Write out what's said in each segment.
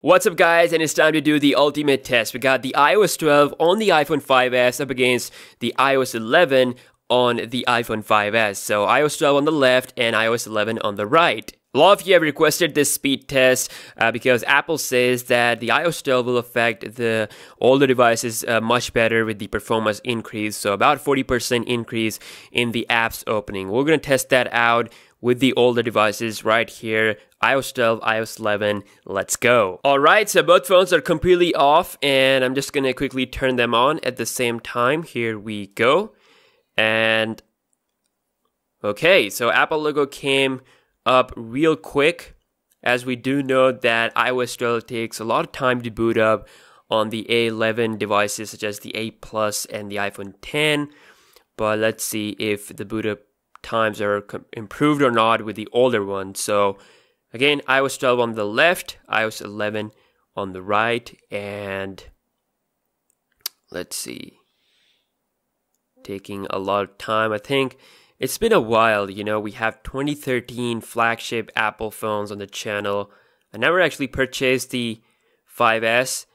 What's up guys, and it's time to do the ultimate test. We got the iOS 12 on the iPhone 5s up against the iOS 11 on the iPhone 5s. So iOS 12 on the left and iOS 11 on the right. A lot of you have requested this speed test because Apple says that the iOS 12 will affect the older devices much better with the performance increase. So about 40% increase in the apps opening. We're going to test that out with the older devices right here, iOS 12, iOS 11, let's go. Alright, so both phones are completely off and I'm just gonna quickly turn them on at the same time. Here we go. And okay, so Apple logo came up real quick, as we do know that iOS 12 takes a lot of time to boot up on the A11 devices such as the 8 Plus and the iPhone 10. But let's see if the boot up times are improved or not with the older one. So again, iOS 12 on the left, iOS 11 on the right, and let's see, taking a lot of time. I think it's been a while, you know, we have 2013 flagship Apple phones on the channel. I never actually purchased the 5S.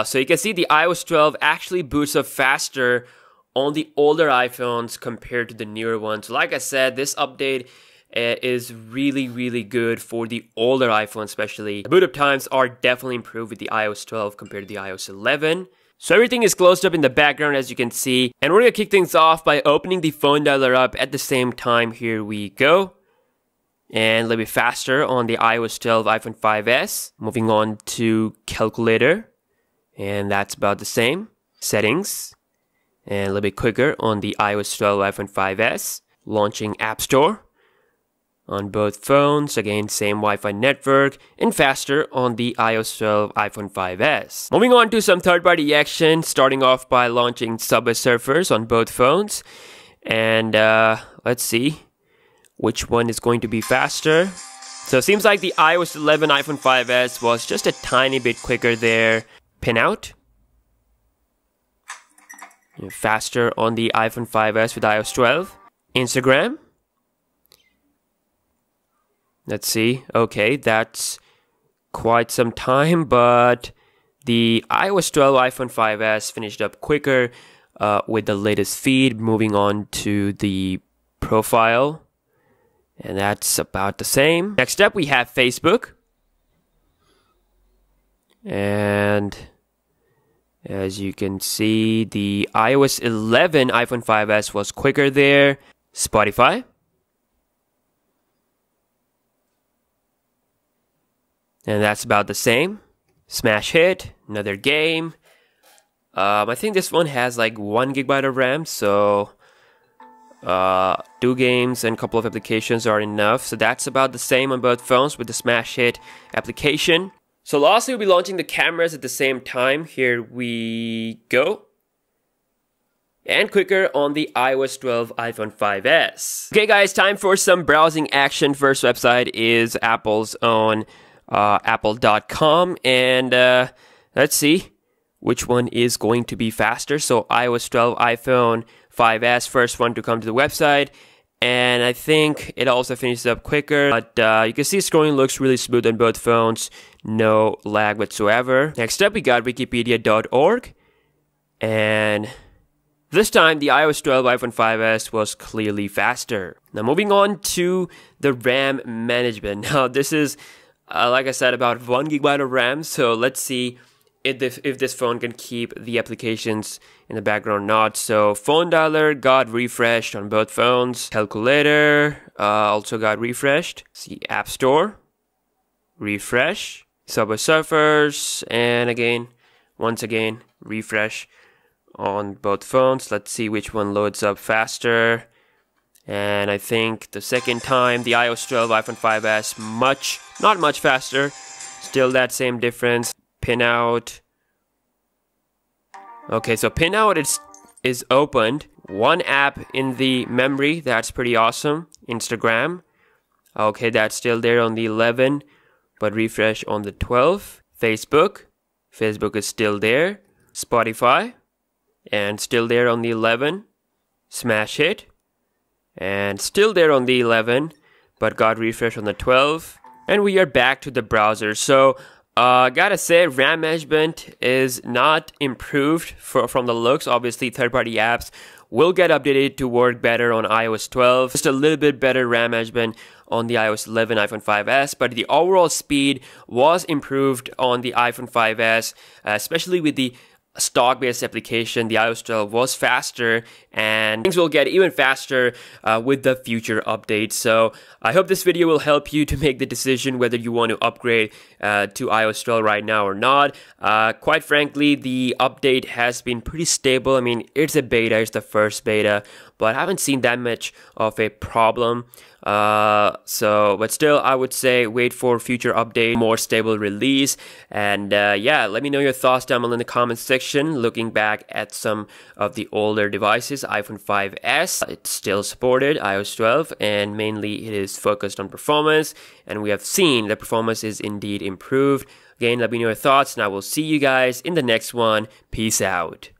So you can see the iOS 12 actually boots up faster on the older iPhones compared to the newer ones. So like I said, this update is really good for the older iPhone especially. The boot up times are definitely improved with the iOS 12 compared to the iOS 11. So everything is closed up in the background as you can see. And we're going to kick things off by opening the phone dialer up at the same time. Here we go. And a little bit faster on the iOS 12 iPhone 5S. Moving on to calculator. And that's about the same. Settings. And a little bit quicker on the iOS 12 iPhone 5S. Launching App Store on both phones. Again, same Wi-Fi network. And faster on the iOS 12 iPhone 5S. Moving on to some third-party action. Starting off by launching Subway Surfers on both phones. And let's see which one is going to be faster. So it seems like the iOS 11 iPhone 5S was just a tiny bit quicker there. Pinout. Faster on the iPhone 5S with iOS 12. Instagram. Let's see. Okay, that's quite some time, but the iOS 12 iPhone 5S finished up quicker with the latest feed. Moving on to the profile. And that's about the same. Next up, we have Facebook. And as you can see, the iOS 11 iPhone 5S was quicker there. Spotify. And that's about the same. Smash Hit, another game. I think this one has like 1 GB of RAM, so 2 games and a couple of applications are enough. So that's about the same on both phones with the Smash Hit application. So lastly, we'll be launching the cameras at the same time. Here we go. And quicker on the iOS 12 iPhone 5S. Okay guys, time for some browsing action. First website is Apple's own apple.com. And let's see which one is going to be faster. So iOS 12 iPhone 5S, first one to come to the website. And I think it also finishes up quicker, but you can see scrolling looks really smooth on both phones. No lag whatsoever. Next up, we got wikipedia.org. And this time, the iOS 12 iPhone 5S was clearly faster. Now, moving on to the RAM management. Now, this is, like I said, about 1 GB of RAM. So let's see if this phone can keep the applications in the background or not. So phone dialer got refreshed on both phones. Calculator also got refreshed. See App Store, refresh. Subway Surfers, and again, once again, refresh on both phones. Let's see which one loads up faster. And I think the second time, the iOS 12 iPhone 5S, not much faster. Still that same difference. Pinout. Okay, so Pinout is opened. 1 app in the memory. That's pretty awesome. Instagram. Okay, that's still there on the 11, but refresh on the 12. Facebook. Facebook is still there. Spotify. And still there on the 11. Smash Hit. And still there on the 11, but got refreshed on the 12. And we are back to the browser. So Gotta say, RAM management is not improved from the looks. Obviously, third-party apps will get updated to work better on iOS 12. Just a little bit better RAM management on the iOS 11, iPhone 5s, but the overall speed was improved on the iPhone 5s, especially with the stock-based application. The iOS 12 was faster, and things will get even faster with the future updates. So I hope this video will help you to make the decision whether you want to upgrade to iOS 12 right now or not. Quite frankly, the update has been pretty stable. I mean, it's a beta, it's the first beta, but I haven't seen that much of a problem. But still, I would say wait for future update, more stable release. And yeah, let me know your thoughts down below in the comment section. Looking back at some of the older devices, iPhone 5s, it's still supported iOS 12, and mainly it is focused on performance, and we have seen the performance is indeed improved. Again, let me know your thoughts, and I will see you guys in the next one. Peace out.